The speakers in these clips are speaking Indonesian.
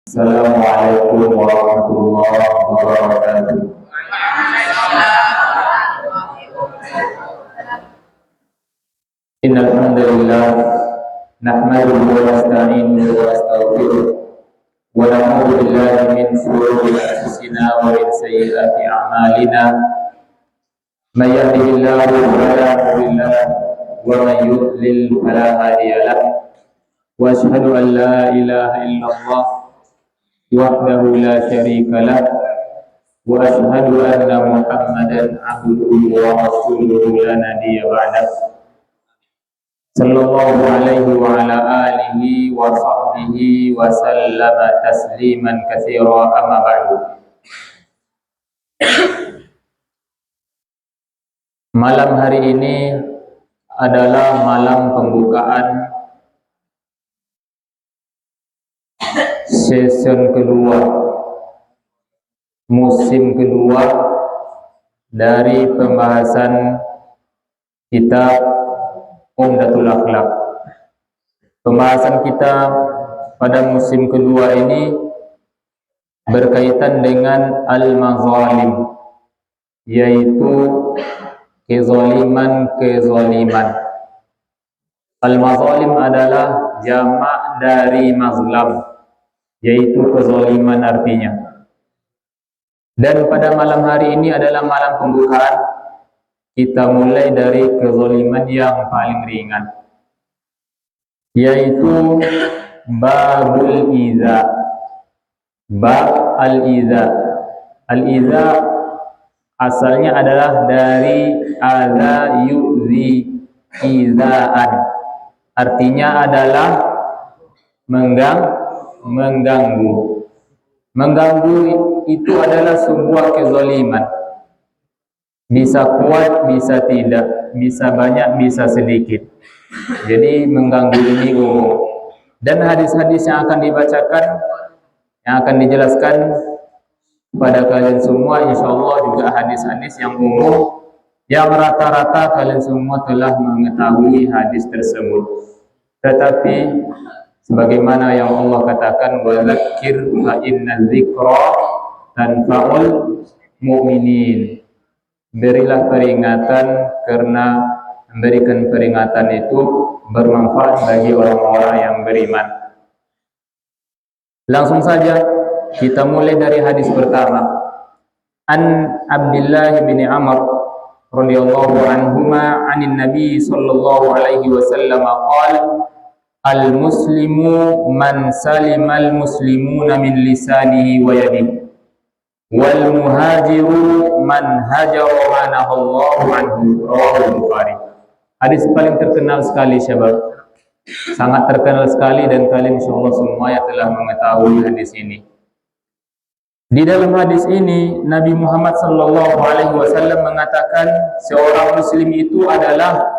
Assalamualaikum warahmatullahi wabarakatuh. Innal hamdalillah nahmaduhu wa nasta'inuhu wa nastaghfiruh wa na'udzu billahi min shururi anfusina wa min sayyiati a'malina. May yahdihillahu fala mudilla lahu wa may yudlil fala hadiya lahu. Wa asyhadu an la ilaha illallah wahdahu la syarika lah wa asyhadu anna Muhammadan abduhu wa rasuluhu la nabiyya ba'dah. Sallallahu alaihi wa ala alihi wa sahbihi wa sallama tasliman katsira, amma ba'du. Malam hari ini adalah malam pembukaan season kedua, musim kedua dari pembahasan kitab Umdatul Akhlaq. Pembahasan kita pada musim kedua ini berkaitan dengan al-mazalim, yaitu kezaliman. Al-mazalim adalah jamak dari mazlam, yaitu kezaliman artinya. Dan pada malam hari ini adalah malam pembukaan. Kita mulai dari kezaliman yang paling ringan, yaitu babul iza. Bab al-iza. Al-iza asalnya adalah dari aza yu'zi izaan. Artinya adalah mengganggu. Mengganggu itu adalah sebuah kezaliman. Bisa kuat, bisa tidak, bisa banyak, bisa sedikit. Jadi mengganggu ini umum. Dan hadis-hadis yang akan dibacakan, yang akan dijelaskan pada kalian semua, insyaallah juga hadis-hadis yang umum, yang rata-rata kalian semua telah mengetahui hadis tersebut. Tetapi sebagaimana yang Allah katakan, wa dzakir fa inna dzikra tanfa'ul mu'minin. Berilah peringatan karena memberikan peringatan itu bermanfaat bagi orang-orang yang beriman. Langsung saja kita mulai dari hadis pertama. An Abdullah bin Amr radhiyallahu anhuma 'anil Nabi sallallahu alaihi wasallam qala al-muslimu man salimal muslimuna min lisanihi wa yadihi wal muhajiru man hajara manahallahu anhu, rawahu Bukhari. Hadis paling terkenal sekali, syabab. Sangat terkenal sekali dan kalian insyaallah semua yang telah mengetahui hadis ini. Di dalam hadis ini Nabi Muhammad sallallahu alaihi wasallam mengatakan seorang muslim itu adalah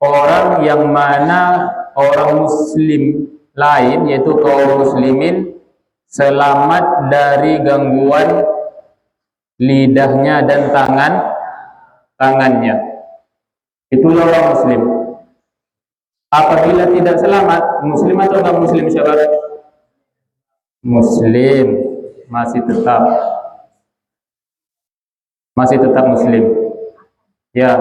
orang yang mana orang muslim lain, yaitu kaum muslimin, selamat dari gangguan lidahnya dan tangannya. Itulah orang muslim. Apabila tidak selamat, muslim atau enggak muslim syabab? Muslim, masih tetap muslim. Ya,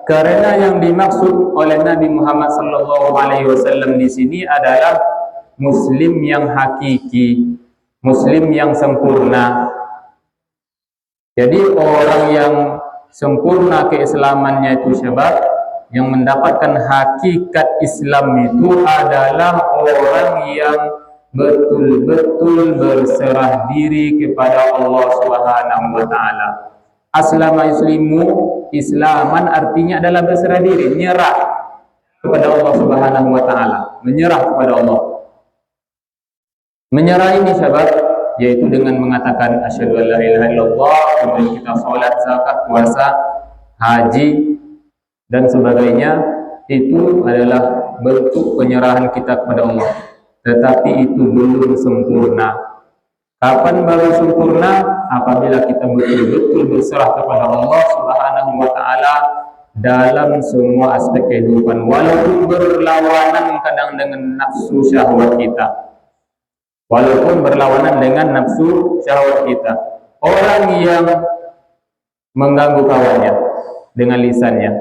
karena yang dimaksud oleh Nabi Muhammad sallallahu alaihi wasallam di sini adalah muslim yang hakiki, muslim yang sempurna. Jadi orang yang sempurna keislamannya itu syabab, yang mendapatkan hakikat Islam itu adalah orang yang betul-betul berserah diri kepada Allah Subhanahu wa taala. Aslama yuslimu, islaman artinya adalah berserah diri, menyerah kepada Allah Subhanahu wa taala, menyerah kepada Allah. Menyerah ini syabab, yaitu dengan mengatakan asyhadu an la ilaha illallah, kemudian kita salat, zakat, puasa, haji dan sebagainya. Itu adalah bentuk penyerahan kita kepada Allah. Tetapi itu belum sempurna. Kapan baru sempurna? Apabila kita betul-betul berserah kepada Allah Subhanahu wa taala dalam semua aspek kehidupan, walaupun berlawanan kadang dengan nafsu syahwat kita. walaupun berlawanan dengan nafsu syahwat kita. Orang yang mengganggu kawannya dengan lisannya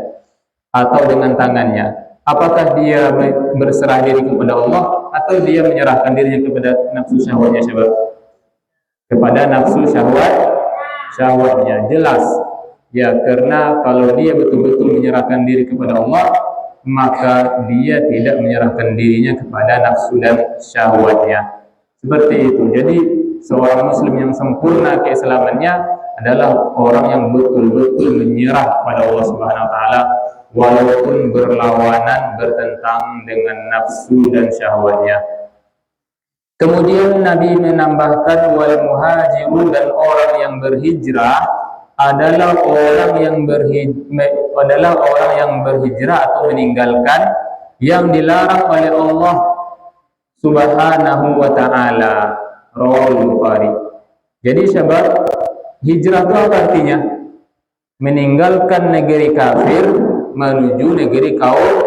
atau dengan tangannya, apakah dia berserah diri kepada Allah atau dia menyerahkan dirinya kepada nafsu syahwatnya? Sebab kepada nafsu syahwatnya, jelas ya, karena kalau dia betul-betul menyerahkan diri kepada Allah, maka dia tidak menyerahkan dirinya kepada nafsu dan syahwatnya. Seperti itu. Jadi seorang muslim yang sempurna keislamannya adalah orang yang betul-betul menyerah pada Allah Subhanahu wa taala walaupun berlawanan, bertentang dengan nafsu dan syahwatnya. Kemudian Nabi menambahkan wal muhajirun, dan orang yang berhijrah adalah orang yang berhijrah atau meninggalkan yang dilarang oleh Allah Subhanahu wa taala. Rawahul Bukhari. Jadi sahabat, hijrah itu apa artinya? Meninggalkan negeri kafir menuju negeri kaum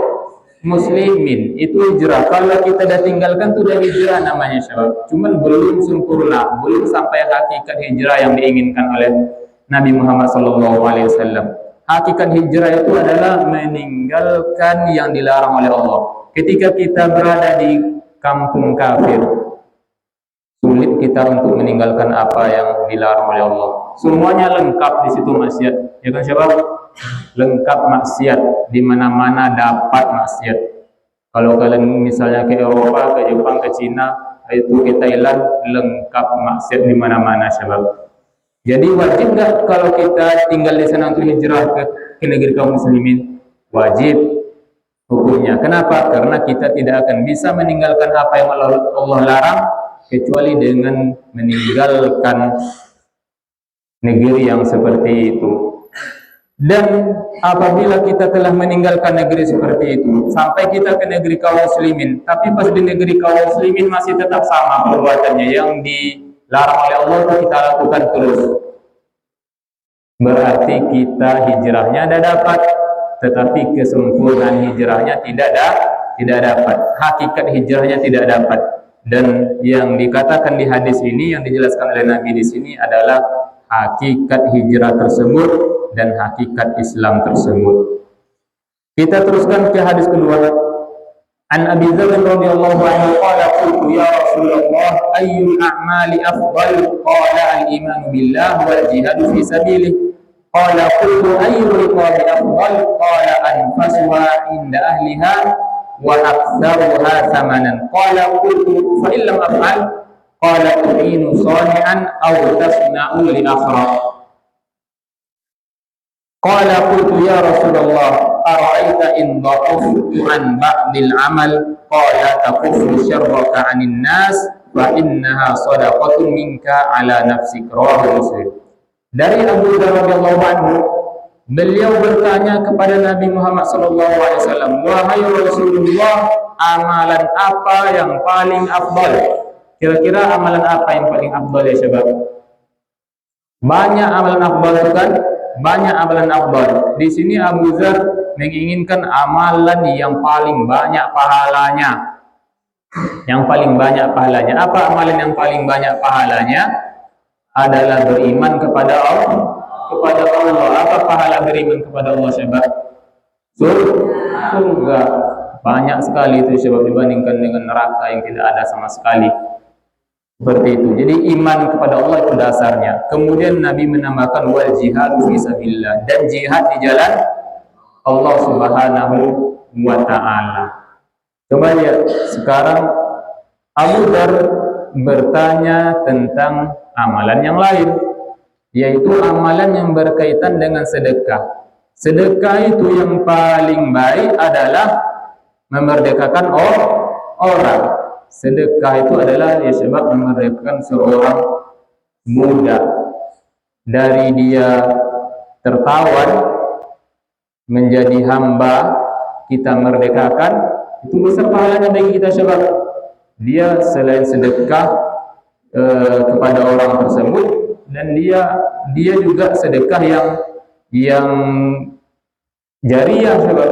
muslimin. Itu hijrah. Kalau kita dah tinggalkan itu dah hijrah namanya sahabat. Cuman belum sempurna, belum sampai hakikat hijrah yang diinginkan oleh Nabi Muhammad SAW. Hakikat hijrah itu adalah meninggalkan yang dilarang oleh Allah. Ketika kita berada di kampung kafir, sulit kita untuk meninggalkan apa yang dilarang oleh Allah. Semuanya lengkap di situ maksiat, ya kan siapa? Lengkap maksiat, di mana-mana dapat maksiat. Kalau kalian misalnya ke Eropa, ke Jepang, ke Cina, itu ke Thailand, lengkap maksiat di mana-mana siapa? Jadi wajib nggak kalau kita tinggal di sana untuk hijrah ke negeri kaum muslimin? Wajib hukumnya. Kenapa? Karena kita tidak akan bisa meninggalkan apa yang Allah larang kecuali dengan meninggalkan negeri yang seperti itu. Dan apabila kita telah meninggalkan negeri seperti itu, sampai kita ke negeri kaum muslimin, tapi pas di negeri kaum muslimin masih tetap sama perbuatannya yang dilarang oleh Allah, itu kita lakukan terus, berarti kita hijrahnya ada dapat, tetapi kesempurnaan hijrahnya tidak dapat, hakikat hijrahnya tidak dapat. Dan yang dikatakan di hadis ini, yang dijelaskan oleh Nabi di sini adalah hakikat hijrah tersebut dan hakikat Islam tersebut. Kita teruskan ke hadis kedua. An Abi Dzar radhiyallahu anhu qala qultu ya Rasulullah ayyul a'mali afdal? Qala al-iman billah wal jihadu fi sabilih. Qala qultu ayyul riqabi afdal? Qala anfasuha inda ahliha wa aktsaruha thamanan. Qala qultu fa illam af'al? Qala tu'inu sani'an aw tasna'u li akhra. Qala qultu ya Rasulullah ara'aita in dha'aftu an ba'dil amal? Qala takuffu syarraka 'anil nas fa innaha shadaqatun minka 'ala nafsik. Rawahu Muslim. Dari Abu Dzar radhiyallahu anhu, beliau bertanya kepada Nabi Muhammad SAW, wahai Rasulullah, amalan apa yang paling afdal? Kira-kira amalan apa yang paling afdal ya syabab? Banyak amalan afdal itu kan? Banyak amalan afdal. Di sini Abu Dzar menginginkan amalan yang paling banyak pahalanya. Yang paling banyak pahalanya. Apa amalan yang paling banyak pahalanya? Adalah beriman kepada Allah. Kepada Allah. Apa pahala beriman kepada Allah syabab? Surga. Banyak sekali itu syabab dibandingkan dengan neraka yang tidak ada sama sekali. Seperti itu. Jadi iman kepada Allah itu dasarnya. Kemudian Nabi menambahkan wal jihad fi sabilillah, dan jihad di jalan Allah Subhanahu wa taala. Coba lihat sekarang Abu Dzar bertanya tentang amalan yang lain, yaitu amalan yang berkaitan dengan sedekah. Sedekah itu yang paling baik adalah memerdekakan orang. Sedekah itu adalah ya sebab memerdekakan seorang muda dari dia tertawan menjadi hamba, kita merdekakan, itu besar pahalanya bagi kita sebab dia selain sedekah kepada orang tersebut, dan dia juga sedekah yang jariah sebab.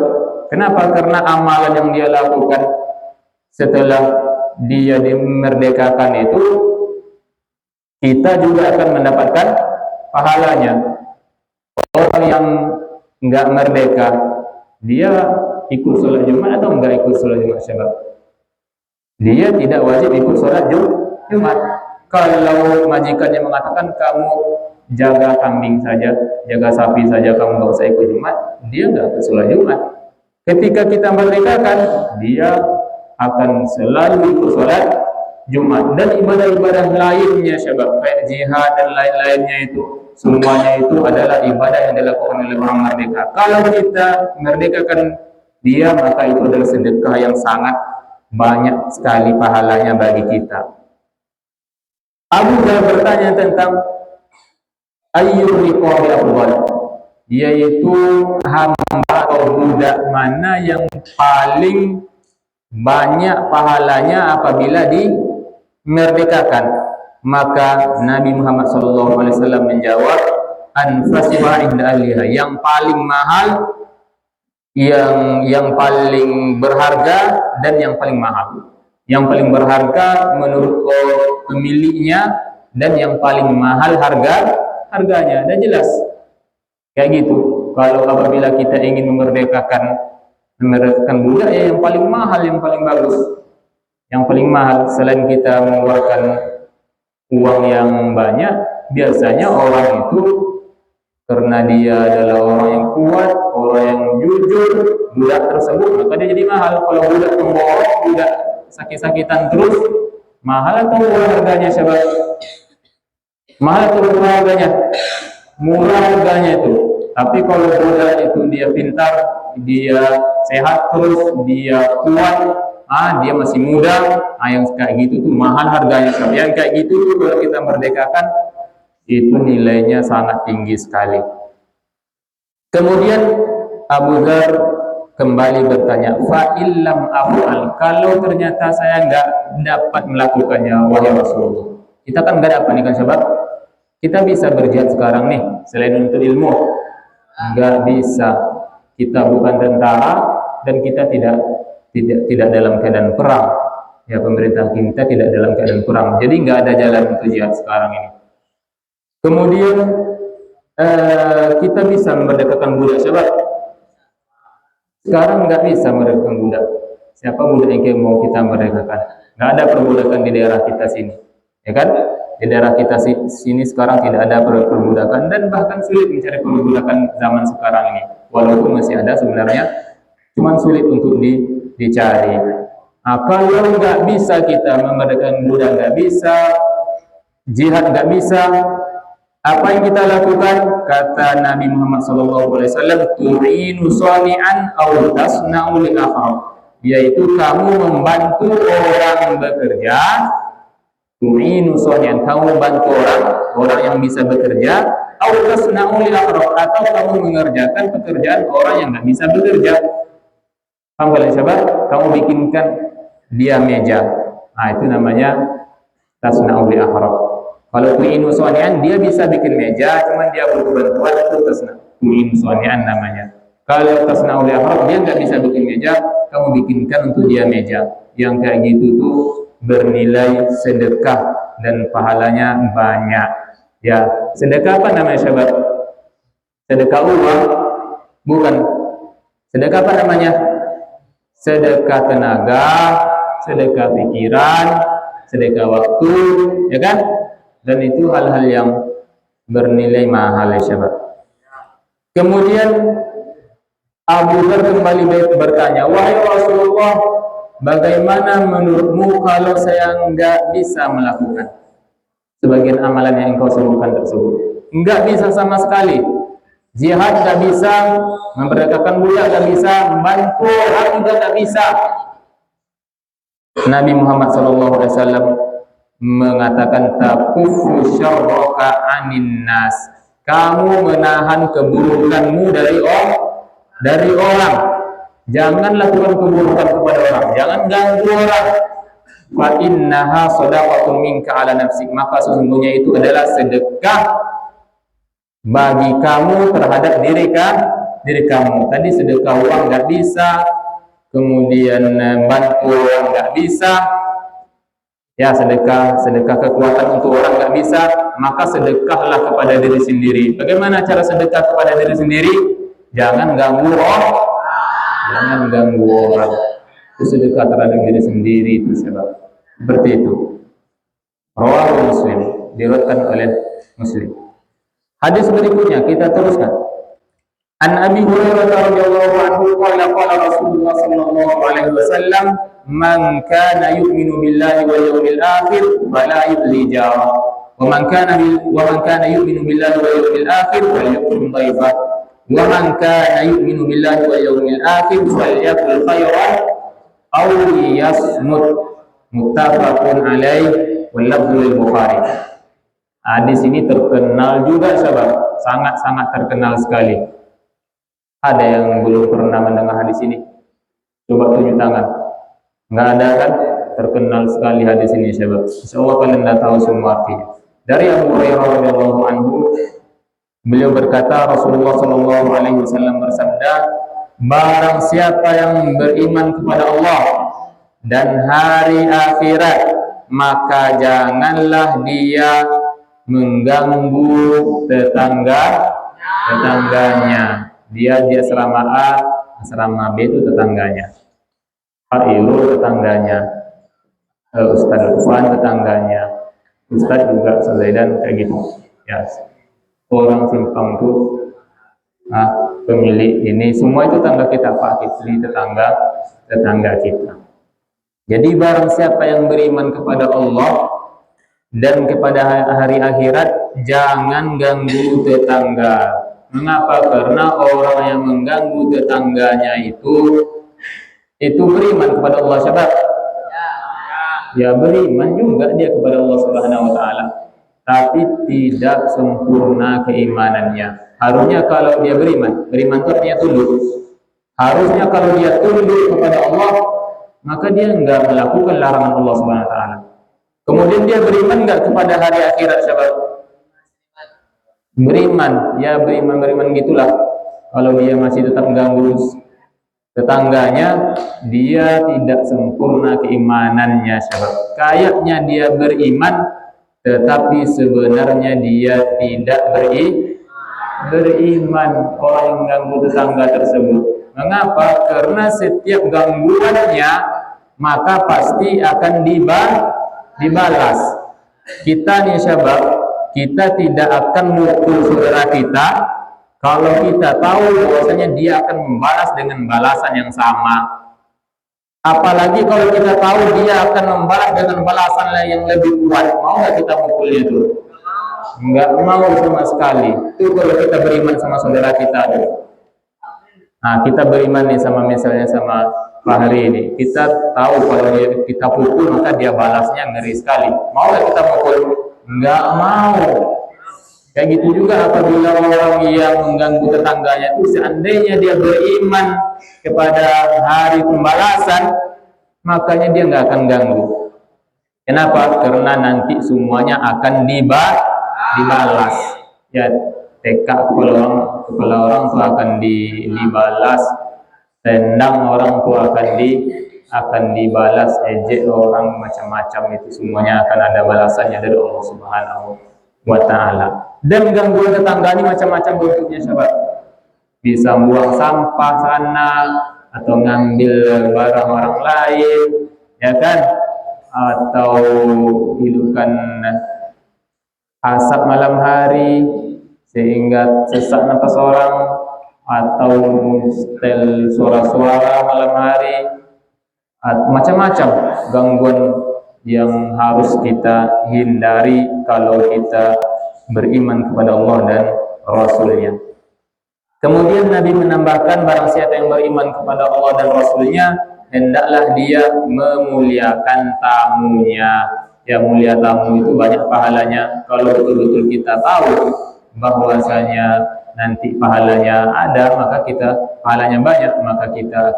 Kenapa? Karena amalan yang dia lakukan setelah dia dimerdekakan itu, kita juga akan mendapatkan pahalanya. Orang yang nggak merdeka, dia ikut sholat Jumat atau nggak ikut sholat Jumat Syabab? Dia tidak wajib ikut sholat Jumat. Kalau majikannya mengatakan kamu jaga kambing saja, jaga sapi saja, kamu nggak usah ikut Jumat, dia nggak ikut sholat Jumat. Ketika kita merdekakan, dia akan selalu ikut sholat Jumat. Dan ibadah-ibadah lainnya Syabab, kayak jihad dan lain-lainnya itu, semuanya itu adalah ibadah yang dilakukan oleh orang merdeka. Kalau kita merdekakan dia, maka itu adalah sedekah yang sangat banyak sekali pahalanya bagi kita. Abu Dhar bertanya tentang ayyur riqabi afdal, yaitu hamba atau budak mana yang paling banyak pahalanya apabila dimerdekakan. Maka Nabi Muhammad SAW menjawab, anfasuha inda ahliha, yang paling mahal, yang paling berharga dan yang paling mahal. Yang paling berharga menurut pemiliknya dan yang paling mahal harganya. Dan jelas kayak gitu. Kalau apabila kita ingin memerdekakan budak, ya yang paling mahal, yang paling bagus, yang paling mahal. Selain kita mengeluarkan uang yang banyak, biasanya orang itu karena dia adalah orang yang kuat, orang yang jujur, budak tersebut, maka dia jadi mahal. Kalau budak pembohong, budak sakit-sakitan terus, mahal atau murah harganya Syabab? Mahal atau murah harganya? Murah harganya itu. Tapi kalau budak itu dia pintar, dia sehat terus, dia kuat, dia masih muda, yang kayak gitu tuh mahal harganya. Yang kayak gitu tuh kalau kita merdekakan, itu nilainya sangat tinggi sekali. Kemudian Abu Dhar kembali bertanya, fa illam af'al, kalau ternyata saya nggak dapat melakukannya wahai Rasulullah. Kita kan nggak dapat nih kan Syabab. Kita bisa berjihad sekarang nih, selain untuk ilmu, nggak bisa. Kita bukan tentara dan kita tidak dalam keadaan perang. Ya, pemerintah kita tidak dalam keadaan perang. Jadi nggak ada jalan untuk jihad sekarang ini. Kemudian kita bisa memerdekakan budak Syabab. Sekarang nggak bisa merdekakan budak. Siapa budak yang mau kita merdekakan? Nggak ada perbudakan di daerah kita sini, ya kan? Di daerah kita sini sekarang tidak ada perbudakan, dan bahkan sulit mencari perbudakan zaman sekarang ini. Walaupun masih ada sebenarnya, cuman sulit untuk dicari. Kalau nggak bisa kita memerdekakan budak, nggak bisa jihad, nggak bisa, apa yang kita lakukan? Kata Nabi Muhammad SAW, tu'inu shani'an aw tasna'u li akhar, yaitu kamu membantu orang bekerja. Tu'inu shani'an, kamu bantu orang yang bisa bekerja. Aw tasna'u li akhar, atau kamu mengerjakan pekerjaan orang yang nggak bisa bekerja. Paham kalian Syabab? Kamu bikinkan dia meja, itu namanya tasna'u li akhar. Kalau tu'inu shani'an, dia bisa bikin meja, cuman dia butuh bantuan, itu tu'inu shani'an namanya. Kalau tasna'u li akhar, dia nggak bisa bikin meja, kamu bikinkan untuk dia meja. Yang kayak gitu tuh bernilai sedekah dan pahalanya banyak. Ya, sedekah apa namanya Syabab? Sedekah uang? Bukan. Sedekah apa namanya? Sedekah tenaga, sedekah pikiran, sedekah waktu, ya kan? Dan itu hal-hal yang bernilai mahal ya Syabab. Kemudian Abu Dhar kembali bertanya, wahai Rasulullah, bagaimana menurutmu kalau saya nggak bisa melakukan sebagian amalan yang engkau sebutkan tersebut? Nggak bisa sama sekali. Jihad nggak bisa, memerdekakan budak nggak bisa, membantu orang juga nggak bisa. Nabi Muhammad SAW mengatakan, takufu syarraka anin nas, kamu menahan keburukanmu dari orang. Jangan lakukan keburukan kepada orang, jangan ganggu orang. Fa innaha shadaqatun minka ala nafsik, maka sesungguhnya itu adalah sedekah bagi kamu terhadap diri kamu. Tadi sedekah uang nggak bisa, kemudian bantu orang nggak bisa, Ya, sedekah kekuatan untuk orang nggak bisa, maka sedekahlah kepada diri sendiri. Bagaimana cara sedekah kepada diri sendiri? Jangan ganggu orang. Jangan ganggu orang. Itu sedekah terhadap diri sendiri itu sebab. Seperti itu. Rawahu Muslim, diriwayatkan oleh Muslim. Hadis berikutnya kita teruskan. An Abi Hurairah radhiyallahu anhu qala qala Rasulullah sallallahu alaihi wasallam man kana yu'minu billahi wal yawmil akhir fala yudli jara wa man kana yu'minu billahi wal yawmil akhir falyukrim dhayfa wa man kana yu'minu billahi wal yawmil akhir falyakul khairan aw liyasmut. Muttafaqun alaih wal lafzu lil Bukhari. Hadis ini terkenal juga sahabat, sangat-sangat terkenal sekali. Ada yang belum pernah mendengar hadis ini? Coba tunjuk tangan. Enggak ada kan? Terkenal sekali hadis ini sahabat. Insyaallah kalian dah tahu semua artinya. Dari Abu Hurairah radhiyallahu anhu, beliau berkata, Rasulullah sallallahu alaihi wasallam bersabda, barang siapa yang beriman kepada Allah dan hari akhirat, maka janganlah dia mengganggu tetangganya. Dia asrama A, asrama B itu tetangganya. Pak Irul tetangganya, Ustadz Lufan tetangganya, Ustadz juga Zaidan kayak gitu. Ya, orang simpang itu, pemilik ini semua itu tetangga kita, Pak Kifli tetangga kita. Jadi barang siapa yang beriman kepada Allah dan kepada hari akhirat, jangan ganggu tetangga. Mengapa? Karena orang yang mengganggu tetangganya itu beriman kepada Allah. Siapa? Ya, beriman juga dia kepada Allah Subhanahu wa taala, tapi tidak sempurna keimanannya. Harusnya kalau dia beriman itu artinya tunduk. Harusnya kalau dia tunduk kepada Allah, maka dia enggak melakukan larangan Allah Subhanahu wa taala. Kemudian dia beriman enggak kepada hari akhirat, sahabat? Beriman gitulah. Kalau dia masih tetap mengganggu tetangganya, dia tidak sempurna keimanannya, sahabat. Kayaknya dia beriman, tetapi sebenarnya dia tidak beriman. Orang yang mengganggu tetangga tersebut. Mengapa? Karena setiap gangguannya maka pasti akan dibalas. Kita nih sahabat, kita tidak akan mukul saudara kita kalau kita tahu bahwasanya dia akan membalas dengan balasan yang sama. Apalagi kalau kita tahu dia akan membalas dengan balasan yang lebih kuat, mau nggak kita mukulnya itu? Nggak mau sama sekali. Itu kalau kita beriman sama saudara kita. Nah, kita beriman nih sama misalnya sama Pak Hari ini. Kita tahu kalau kita pukul maka dia balasnya ngeri sekali. Mau nggak kita mukul? Nggak mau. Kayak gitu juga apabila orang yang mengganggu tetangganya itu seandainya dia beriman kepada hari pembalasan, makanya dia nggak akan ganggu. Kenapa? Karena nanti semuanya akan dibalas. Ya, tekak kepala orang itu akan dibalas, tendang orang itu akan dibalas, ejek orang macam-macam, itu semuanya akan ada balasannya dari Allah Subhanahu wa taala. Dan gangguan tetangga ini macam-macam bentuknya, sahabat. Bisa buang sampah sana atau ngambil barang orang lain, ya kan? Atau hidupkan asap malam hari sehingga sesak nafas orang, atau setel suara-suara malam hari, macam-macam gangguan yang harus kita hindari kalau kita beriman kepada Allah dan Rasulnya. Kemudian Nabi menambahkan, barang siapa yang beriman kepada Allah dan Rasulnya, hendaklah dia memuliakan tamunya. Ya, mulia tamu itu banyak pahalanya. Kalau betul-betul kita tahu bahwasanya nanti pahalanya ada, maka pahalanya banyak, maka kita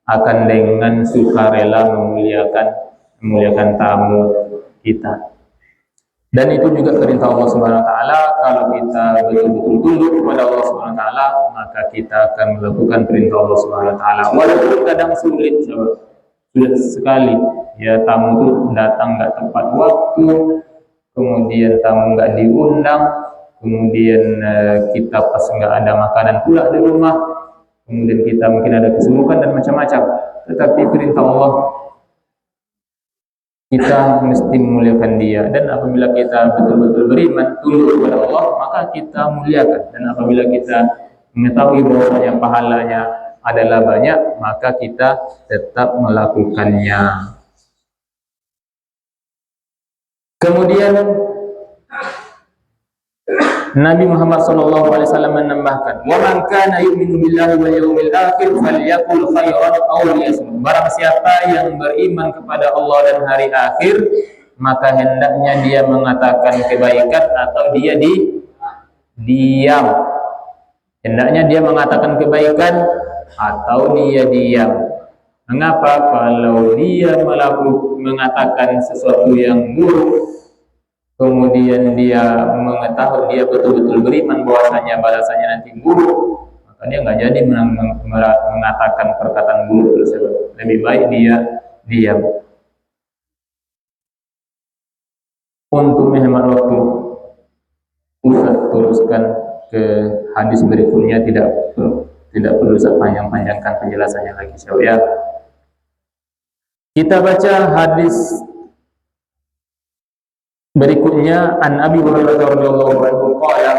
akan dengan sukarela memuliakan tamu kita. Dan itu juga perintah Allah Subhanahu wa taala. Kalau kita betul-betul tunduk kepada Allah Subhanahu wa taala, maka kita akan melakukan perintah Allah Subhanahu wa taala walaupun kadang sulit, sahabat. sudah sekali. Ya, tamu itu datang nggak tepat waktu, kemudian tamu nggak diundang, kemudian kita pas nggak ada makanan pula di rumah, kemudian kita mungkin ada kesibukan dan macam-macam. Tetapi perintah Allah, kita mesti memuliakan dia. Dan apabila kita betul-betul beriman, tunduk kepada Allah, maka kita muliakan. Dan apabila kita mengetahui bahwasanya pahalanya adalah banyak, maka kita tetap melakukannya. Kemudian Nabi Muhammad SAW menambahkan, "Wa man kana yu'minu billahi wal yawmil akhir falyaqul khairan aw liyasmut." Barang siapa yang beriman kepada Allah dan hari akhir, maka hendaknya dia mengatakan kebaikan atau dia diam. Hendaknya dia mengatakan kebaikan atau dia diam. Mengapa? Kalau dia mengatakan sesuatu yang buruk, kemudian dia mengetahui dia betul-betul beriman bahwasanya balasannya nanti buruk, maka dia nggak jadi mengatakan perkataan buruk tersebut. Lebih baik dia diam. Untuk menghemat waktu, Ustaz teruskan ke hadis berikutnya, tidak perlu saya panjang-panjangkan penjelasannya lagi, ya. Kita baca hadis berikutnya. An Abi Hurairah radhiyallahu anhu qala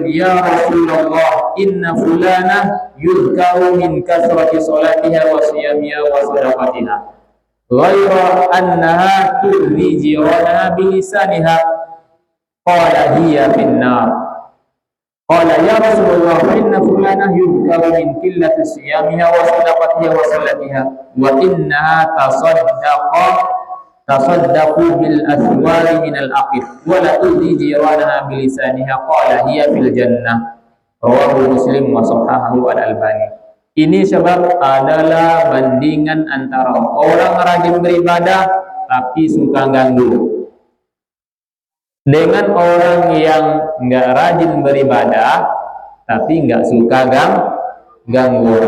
ya Rasulullah inna fulana yuzkaru min kasrati salatiha wa siyamiha wa sadaqatiha ghaira annaha tu'zi jiranaha bilisaniha qala hiya finnar. Qala ya Rasulullah inna fulana yuzkaru min qillati siyamiha wa sadaqatiha wa salatiha wa innaha tasaddaqu bil aswari min al aqif wa la tudhi jiranaha bilisaniha qala hiya fil jannah. Rawahu Muslim wa sahahahu al-Albani. Ini sebab adalah bandingan antara orang rajin beribadah tapi suka ganggu dengan orang yang nggak rajin beribadah tapi nggak suka ganggu.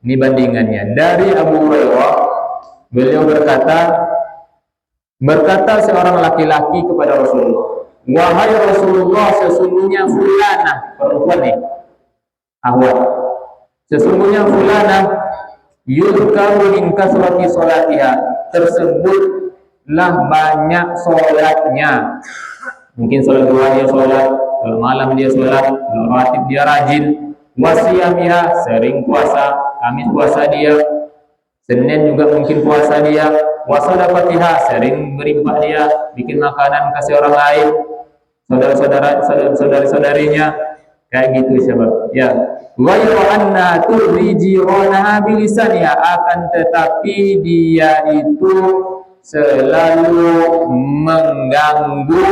Ini bandingannya. Dari Abu Hurairah, beliau berkata seorang laki-laki kepada Rasulullah, wahai Rasulullah, sesungguhnya fulanah, perempuan nih, ahwat, sesungguhnya fulanah yuzkaru min kasrati sholatiha, tersebutlah banyak sholatnya. Mungkin sholat duha dia sholat, kalau malam dia sholat, kalau rawatib dia rajin, wasiyamiha, sering puasa, Kamis puasa dia, Senin juga mungkin puasa dia, wasadaqatiha, sering berimpah dia, bikin makanan kasih orang lain, saudara-saudarinya, kayak gitu sebab. Ya, wa anna turri jiranaha bilisaniha, akan tetapi dia itu selalu mengganggu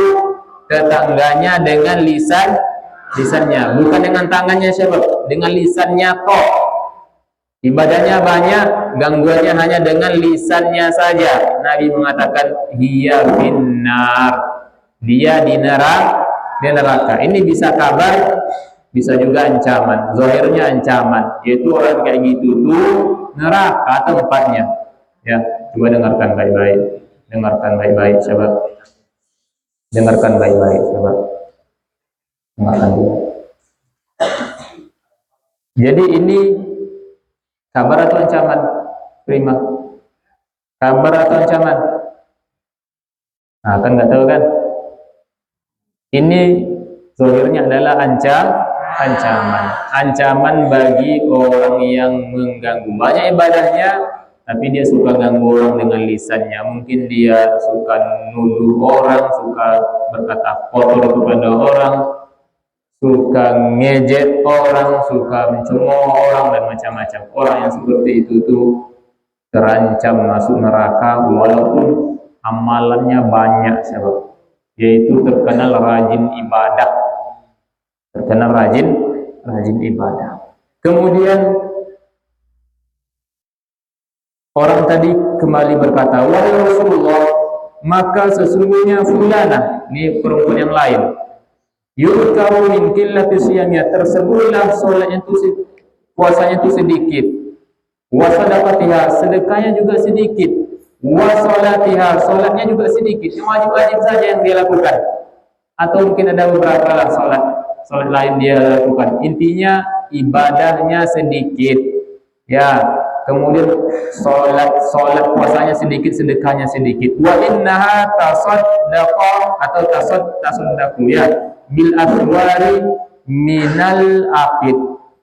tetangganya dengan lisannya, bukan dengan tangannya sebab, dengan lisannya kok. Ibadahnya banyak, gangguannya hanya dengan lisannya saja. Nabi mengatakan hiya finnar, dia di neraka. Ini bisa kabar, bisa juga ancaman. Zahirnya ancaman, yaitu orang kayak gitu tuh neraka tempatnya. Ya, coba dengarkan baik-baik. Dengarkan baik-baik, sahabat. Dengarkan baik-baik, sahabat. Dengarkan dulu. Jadi ini kabar atau ancaman? Prima. Kabar atau ancaman? Nah, kan nggak tahu kan? Ini zahirnya adalah ancaman. Ancaman bagi orang yang mengganggu. Banyak ibadahnya, tapi dia suka ganggu orang dengan lisannya. Mungkin dia suka nuduh orang, suka berkata kotor kepada orang, suka ngejek orang, suka mencemooh orang dan macam-macam. Orang yang seperti itu tuh terancam masuk neraka walaupun amalannya banyak, sebab yaitu terkenal rajin ibadah. Terkenal rajin ibadah. Kemudian orang tadi kembali berkata, wahai Rasulullah, maka sesungguhnya fulanah, ini perempuan yang lain, yuzkaru min qillati siyamnya, tersebutlah sholatnya itu, puasanya itu sedikit, wa sadaqatiha, sedekahnya juga sedikit, wa salatiha, salatnya juga sedikit, yang wajib-wajib saja yang dia lakukan, atau mungkin ada beberapa lah salat lain dia lakukan. Intinya ibadahnya sedikit, ya. Kemudian salat puasanya sedikit, sedekahnya sedikit. Wa innaha tasaddaqah atau tasaddaqu, ya, bil aswari minal aqid,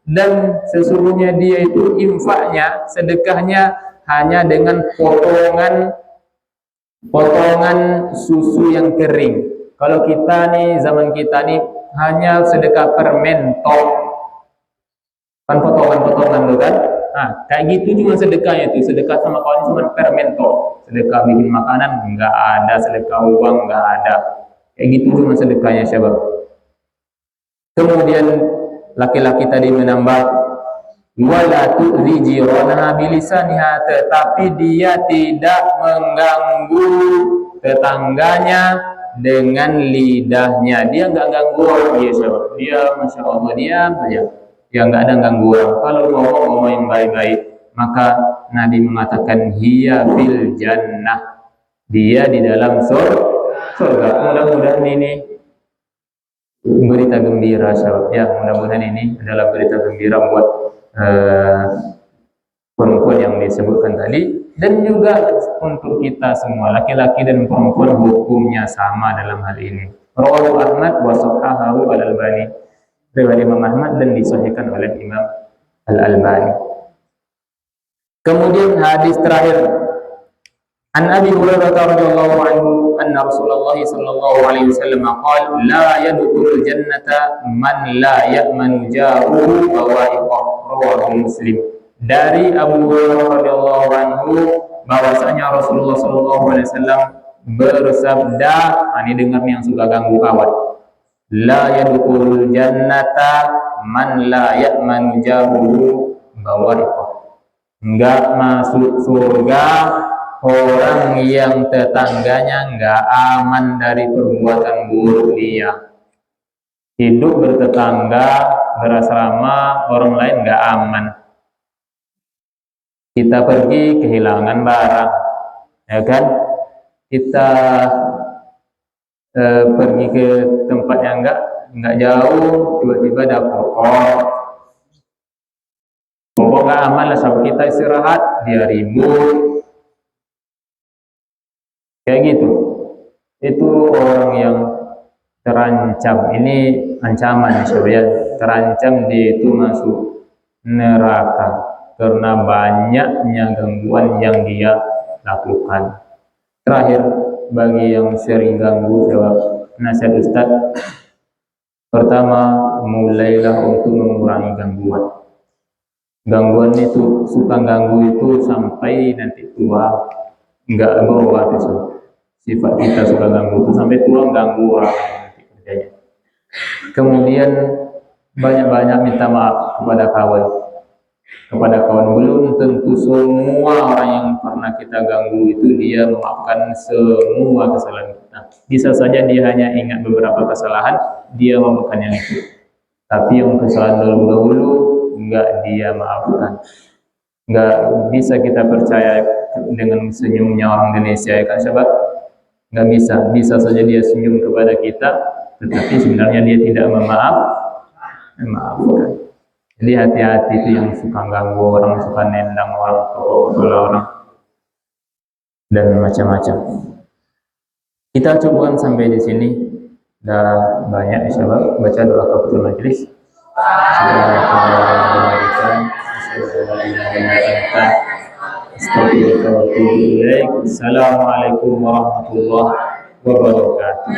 dan sesungguhnya dia itu infaknya, sedekahnya hanya dengan potongan susu yang kering. Kalau kita nih, zaman kita nih, hanya sedekah permen tok, kan potongan-potongan tuh kan. Nah, kayak gitu cuma sedekahnya itu, sedekah sama kawan cuma permen tok. Sedekah bikin makanan enggak ada, sedekah uang enggak ada. Kayak gitu cuma sedekahnya, syabab. Kemudian laki-laki tadi menambah, wala tu'zi jiranaha bilisaniha, tetapi dia tidak mengganggu tetangganya dengan lidahnya. Dia enggak ganggu orang, dia syabab. Dia Masya Allah, dia saja. Ya enggak ada ganggu orang. Kalau ngomong yang baik-baik, maka Nabi mengatakan hiya fil jannah, dia di dalam surga. Mudah-mudahan ini berita gembira, syabab. Ya, mudah-mudahan ini adalah berita gembira buat perempuan yang disebutkan tadi, dan juga untuk kita semua, laki-laki dan perempuan hukumnya sama dalam hal ini. Rawahu Ahmad wa sahahahu al-Albani, riwayat Imam Ahmad dan disahihkan oleh Imam Al-Albani. Kemudian hadis terakhir, an Abi Hurairah radhiyallahu anhu anna Rasulullah sallallahu alaihi wasallam qala la yadkhulul jannata man la ya'manu jaruhu bawa'iqah, rawahu Muslim. Dari Abu Hurairah radhiyallahu anhu bahwasanya Rasulullah sallallahu alaihi wasallam bersabda, ini dengar yang suka ganggu kawan, la yadkhulul jannata man la ya'manu jaruhu bawa'iqah, enggak masuk surga orang yang tetangganya enggak aman dari perbuatan buruk dia. Hidup bertetangga, berasrama, orang lain enggak aman. Kita pergi kehilangan barang, ya kan? Kita pergi ke tempat yang enggak jauh, tiba-tiba ada pokok enggak aman lah, sampai kita istirahat dia ribut. Kayak gitu. Itu orang yang terancam. Ini ancaman, sebenarnya terancam dia itu masuk neraka karena banyaknya gangguan yang dia lakukan. Terakhir, bagi yang sering ganggu, jawab nasihat Ustaz. Pertama, mulailah untuk mengurangi gangguan. Gangguan itu, suka ganggu itu sampai nanti tua enggak berubah itu. Sifat kita suka ganggu itu sampai tua ganggu orang nanti kerjanya. Kemudian banyak-banyak minta maaf kepada kawan. Belum tentu semua orang yang pernah kita ganggu itu dia memaafkan semua kesalahan kita. Bisa saja dia hanya ingat beberapa kesalahan, dia memaafkan yang itu. Tapi yang kesalahan dahulu enggak dia maafkan. Enggak bisa kita percaya dengan senyumnya orang Indonesia, ya kan sahabat? Enggak bisa. Bisa saja dia senyum kepada kita, tetapi sebenarnya dia tidak memaafkan. Jadi hati-hati itu yang suka ganggu orang, suka nendang orang, pukul orang, dan macam-macam. Kita cukupkan sampai di sini. Dah banyak insyaallah. Baca doa kafatul majelis. Assalamualaikum warahmatullahi wabarakatuh.